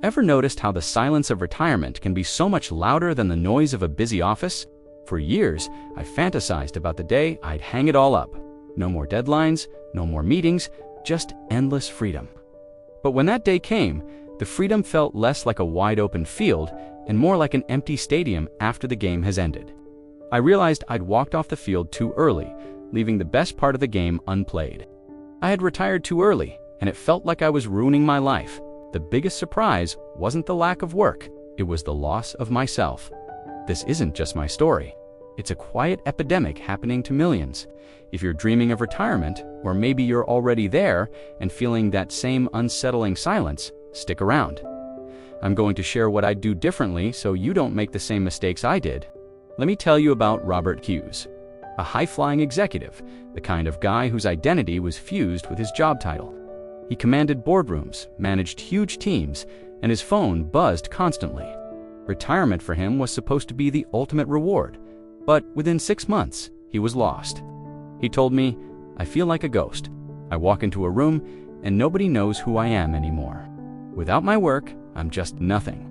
Ever noticed how the silence of retirement can be so much louder than the noise of a busy office? For years, I fantasized about the day I'd hang it all up. No more deadlines, no more meetings, just endless freedom. But when that day came, the freedom felt less like a wide-open field and more like an empty stadium after the game has ended. I realized I'd walked off the field too early, leaving the best part of the game unplayed. I had retired too early, and it felt like I was ruining my life. The biggest surprise wasn't the lack of work, it was the loss of myself. This isn't just my story. It's a quiet epidemic happening to millions. If you're dreaming of retirement, or maybe you're already there and feeling that same unsettling silence, stick around. I'm going to share what I'd do differently so you don't make the same mistakes I did. Let me tell you about Robert Hughes, a high-flying executive, the kind of guy whose identity was fused with his job title. He commanded boardrooms, managed huge teams, and his phone buzzed constantly. Retirement for him was supposed to be the ultimate reward, but within 6 months, he was lost. He told me, "I feel like a ghost. I walk into a room and nobody knows who I am anymore. Without my work, I'm just nothing."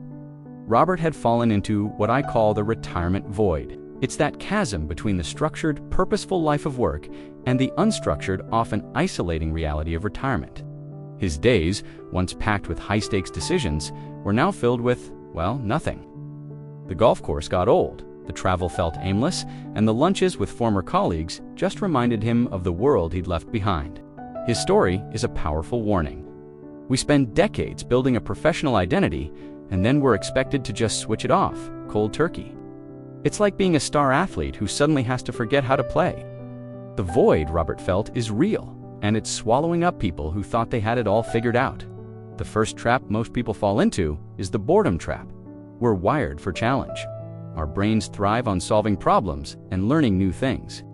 Robert had fallen into what I call the retirement void. It's that chasm between the structured, purposeful life of work and the unstructured, often isolating reality of retirement. His days, once packed with high-stakes decisions, were now filled with, well, nothing. The golf course got old, the travel felt aimless, and the lunches with former colleagues just reminded him of the world he'd left behind. His story is a powerful warning. We spend decades building a professional identity, and then we're expected to just switch it off, cold turkey. It's like being a star athlete who suddenly has to forget how to play. The void Robert felt is real, and it's swallowing up people who thought they had it all figured out. The first trap most people fall into is the boredom trap. We're wired for challenge. Our brains thrive on solving problems and learning new things.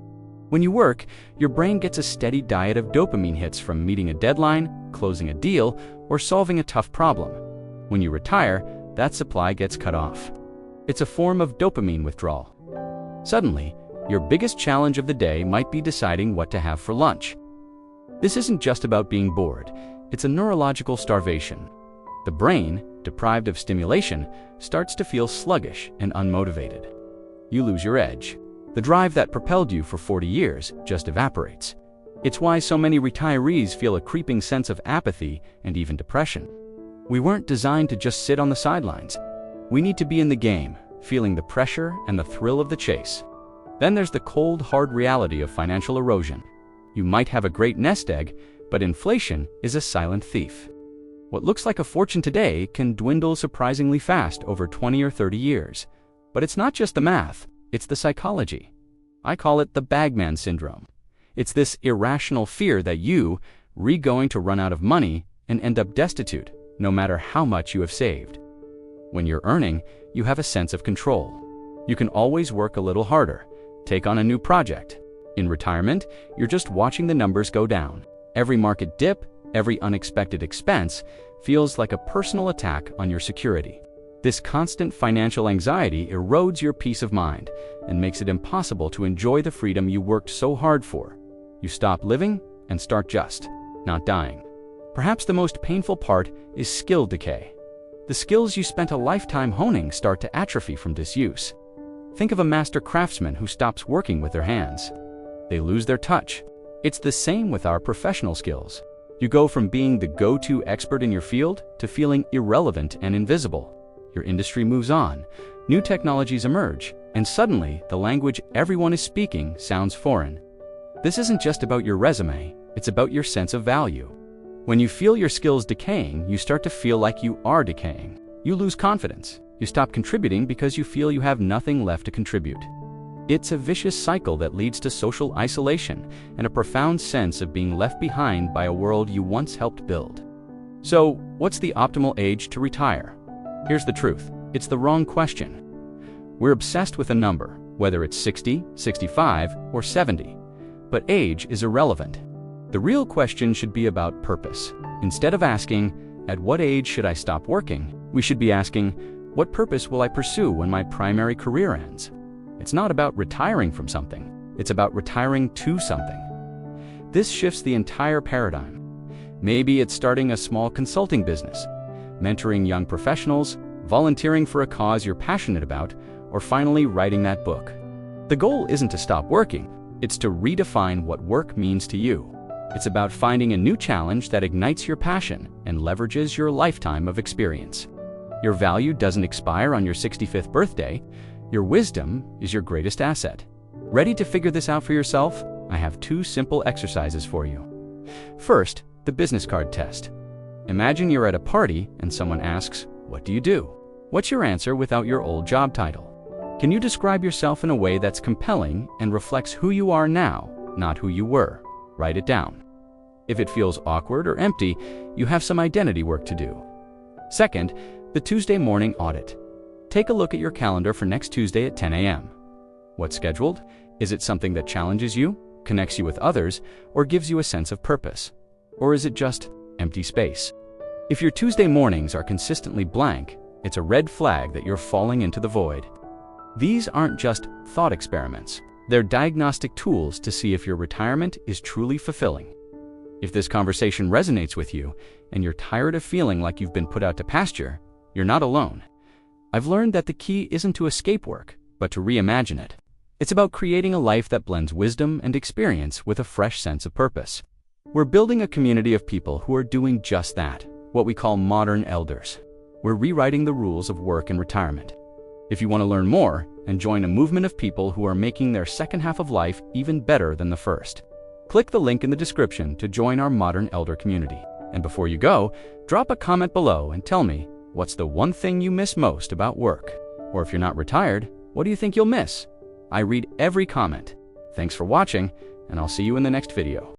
When you work, your brain gets a steady diet of dopamine hits from meeting a deadline, closing a deal, or solving a tough problem. When you retire, that supply gets cut off. It's a form of dopamine withdrawal. Suddenly, your biggest challenge of the day might be deciding what to have for lunch. This isn't just about being bored, it's a neurological starvation. The brain, deprived of stimulation, starts to feel sluggish and unmotivated. You lose your edge. The drive that propelled you for 40 years just evaporates. It's why so many retirees feel a creeping sense of apathy and even depression. We weren't designed to just sit on the sidelines. We need to be in the game, feeling the pressure and the thrill of the chase. Then there's the cold, hard reality of financial erosion. You might have a great nest egg, but inflation is a silent thief. What looks like a fortune today can dwindle surprisingly fast over 20 or 30 years. But it's not just the math, it's the psychology. I call it the bagman syndrome. It's this irrational fear that you're going to run out of money and end up destitute, no matter how much you have saved. When you're earning, you have a sense of control. You can always work a little harder, take on a new project. In retirement, you're just watching the numbers go down. Every market dip, every unexpected expense feels like a personal attack on your security. This constant financial anxiety erodes your peace of mind and makes it impossible to enjoy the freedom you worked so hard for. You stop living and start just, not dying. Perhaps the most painful part is skill decay. The skills you spent a lifetime honing start to atrophy from disuse. Think of a master craftsman who stops working with their hands. They lose their touch. It's the same with our professional skills. You go from being the go-to expert in your field to feeling irrelevant and invisible. Your industry moves on, new technologies emerge, and suddenly the language everyone is speaking sounds foreign. This isn't just about your resume, it's about your sense of value. When you feel your skills decaying, you start to feel like you are decaying. You lose confidence. You stop contributing because you feel you have nothing left to contribute. It's a vicious cycle that leads to social isolation and a profound sense of being left behind by a world you once helped build. So, what's the optimal age to retire? Here's the truth. It's the wrong question. We're obsessed with a number, whether it's 60, 65, or 70. But age is irrelevant. The real question should be about purpose. Instead of asking, at what age should I stop working, we should be asking, what purpose will I pursue when my primary career ends? It's not about retiring from something, it's about retiring to something. This shifts the entire paradigm. Maybe it's starting a small consulting business. mentoring young professionals, volunteering for a cause you're passionate about, or finally writing that book. The goal isn't to stop working, it's to redefine what work means to you. It's about finding a new challenge that ignites your passion and leverages your lifetime of experience. Your value doesn't expire on your 65th birthday. Your wisdom is your greatest asset. Ready to figure this out for yourself? I have 2 simple exercises for you. First, the business card test. Imagine you're at a party and someone asks, "What do you do?" What's your answer without your old job title? Can you describe yourself in a way that's compelling and reflects who you are now, not who you were? Write it down. If it feels awkward or empty, you have some identity work to do. Second, the Tuesday morning audit. Take a look at your calendar for next Tuesday at 10 a.m. What's scheduled? Is it something that challenges you, connects you with others, or gives you a sense of purpose? Or is it just empty space? If your Tuesday mornings are consistently blank, it's a red flag that you're falling into the void. These aren't just thought experiments. They're diagnostic tools to see if your retirement is truly fulfilling. If this conversation resonates with you and you're tired of feeling like you've been put out to pasture, you're not alone. I've learned that the key isn't to escape work, but to reimagine it. It's about creating a life that blends wisdom and experience with a fresh sense of purpose. We're building a community of people who are doing just that, what we call modern elders. We're rewriting the rules of work and retirement. If you want to learn more and join a movement of people who are making their second half of life even better than the first, click the link in the description to join our Modern Elder community. And before you go, drop a comment below and tell me, what's the one thing you miss most about work? Or if you're not retired, what do you think you'll miss? I read every comment. Thanks for watching, and I'll see you in the next video.